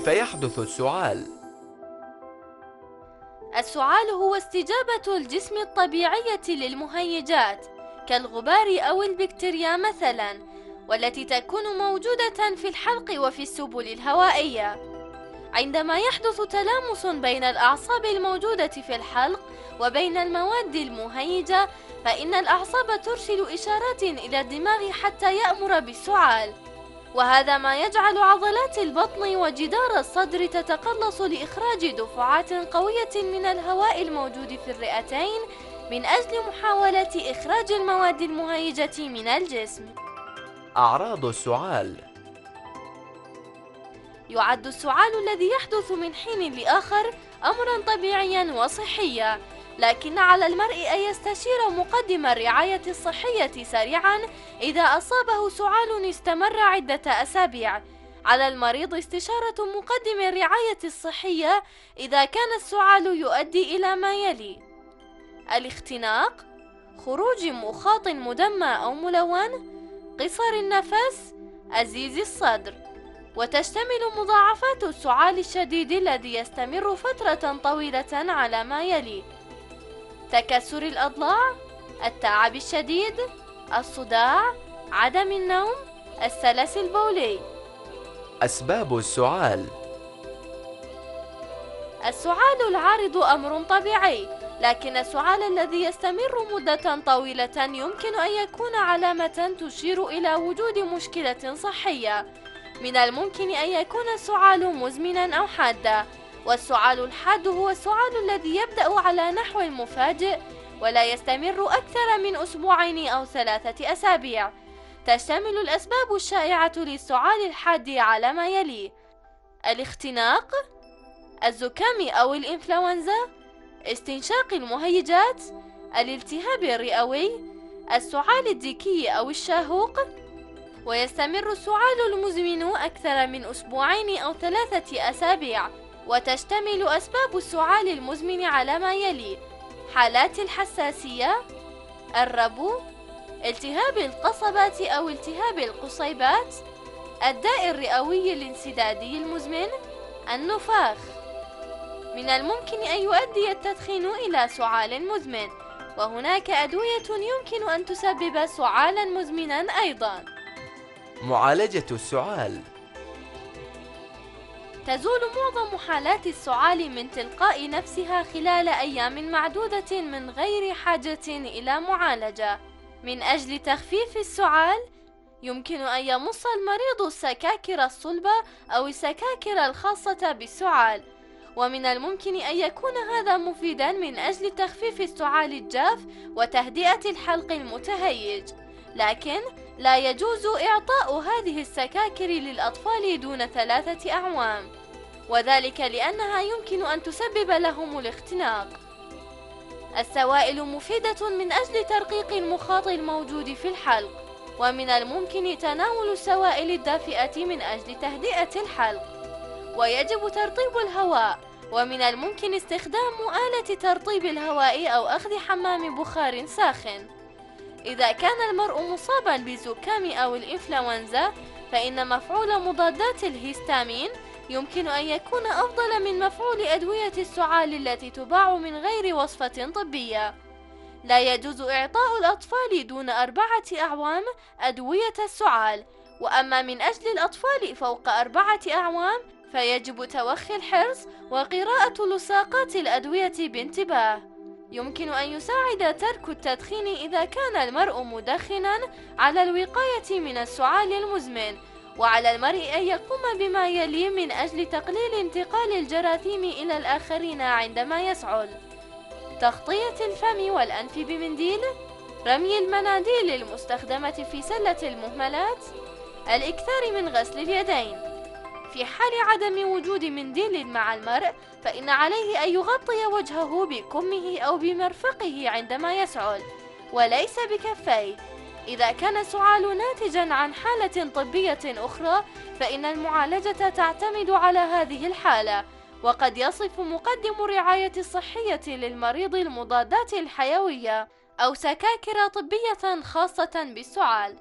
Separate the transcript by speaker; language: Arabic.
Speaker 1: كيف يحدث السعال؟
Speaker 2: السعال هو استجابة الجسم الطبيعية للمهيجات كالغبار أو البكتيريا مثلا، والتي تكون موجودة في الحلق وفي السبل الهوائية. عندما يحدث تلامس بين الأعصاب الموجودة في الحلق وبين المواد المهيجة، فإن الأعصاب ترسل إشارات إلى الدماغ حتى يأمر بالسعال، وهذا ما يجعل عضلات البطن وجدار الصدر تتقلص لإخراج دفعات قوية من الهواء الموجود في الرئتين من أجل محاولة إخراج المواد المهيجة من الجسم.
Speaker 1: أعراض السعال.
Speaker 2: يعد السعال الذي يحدث من حين لآخر أمرا طبيعيا وصحيا، لكن على المرء أن يستشير مقدم الرعاية الصحية سريعا إذا أصابه سعال استمر عدة أسابيع. على المريض استشارة مقدم الرعاية الصحية إذا كان السعال يؤدي إلى ما يلي: الاختناق، خروج مخاط مدمى أو ملون، قصر النفس، أزيز الصدر. وتشتمل مضاعفات السعال الشديد الذي يستمر فترة طويلة على ما يلي: تكسر الأضلاع، التعب الشديد، الصداع، عدم النوم، السلس البولي.
Speaker 1: أسباب السعال.
Speaker 2: السعال العارض أمر طبيعي، لكن السعال الذي يستمر مدة طويلة يمكن أن يكون علامة تشير إلى وجود مشكلة صحية. من الممكن أن يكون السعال مزمنا أو حادا، والسعال الحاد هو السعال الذي يبدأ على نحو مفاجئ ولا يستمر أكثر من أسبوعين أو 3 أسابيع. تشتمل الأسباب الشائعة للسعال الحاد على ما يلي: الاختناق، الزكام أو الإنفلونزا، استنشاق المهيجات، الالتهاب الرئوي، السعال الديكي أو الشاهوق. ويستمر السعال المزمن أكثر من أسبوعين أو 3 أسابيع. وتشتمل أسباب السعال المزمن على ما يلي: حالات الحساسية، الربو، التهاب القصبات أو التهاب القصيبات، الداء الرئوي الانسدادي المزمن، النفاخ. من الممكن أن يؤدي التدخين إلى سعال مزمن، وهناك أدوية يمكن أن تسبب سعالا مزمنا أيضا.
Speaker 1: معالجة السعال.
Speaker 2: تزول معظم حالات السعال من تلقاء نفسها خلال أيام معدودة من غير حاجة إلى معالجة. من أجل تخفيف السعال يمكن أن يمص المريض السكاكر الصلبة أو السكاكر الخاصة بالسعال، ومن الممكن أن يكون هذا مفيدا من أجل تخفيف السعال الجاف وتهدئة الحلق المتهيج، لكن لا يجوز إعطاء هذه السكاكر للأطفال دون 3 أعوام، وذلك لأنها يمكن أن تسبب لهم الاختناق. السوائل مفيدة من أجل ترقيق المخاط الموجود في الحلق، ومن الممكن تناول السوائل الدافئة من أجل تهدئة الحلق. ويجب ترطيب الهواء، ومن الممكن استخدام آلة ترطيب الهواء أو أخذ حمام بخار ساخن. إذا كان المرء مصابا بالزكام أو الإنفلونزا، فإن مفعول مضادات الهستامين يمكن أن يكون أفضل من مفعول أدوية السعال التي تباع من غير وصفة طبية. لا يجوز إعطاء الأطفال دون 4 أعوام أدوية السعال، وأما من أجل الأطفال فوق 4 أعوام فيجب توخي الحرص وقراءة لصاقات الأدوية بانتباه. يمكن أن يساعد ترك التدخين إذا كان المرء مدخنا على الوقاية من السعال المزمن، وعلى المرء أن يقوم بما يلي من أجل تقليل انتقال الجراثيم إلى الآخرين عندما يسعل: تغطية الفم والأنف بمنديل، رمي المناديل المستخدمة في سلة المهملات، الإكثار من غسل اليدين. في حال عدم وجود منديل مع المرء فإن عليه أن يغطي وجهه بكمه أو بمرفقه عندما يسعل، وليس بكفيه. إذا كان السعال ناتجا عن حالة طبية أخرى فإن المعالجة تعتمد على هذه الحالة، وقد يصف مقدم الرعاية الصحية للمريض المضادات الحيوية أو سكاكر طبية خاصة بالسعال.